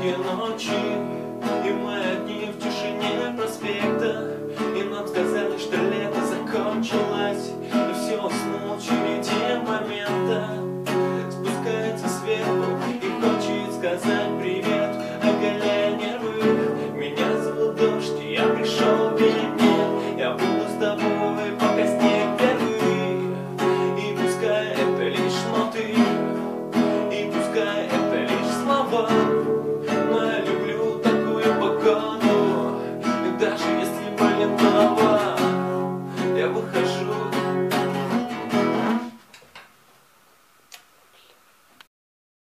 дороги ночи, и мы одни в тишине проспекта. И нам сказали, что лето закончилось, и все уснул в череде момента. Спускается сверху и хочет сказать привет, оголяя нервы. Меня зовут Дождь, и я пришел в весне. Я буду с тобой, пока снег первый. И пускай это лишь ноты, и пускай это лишь слова.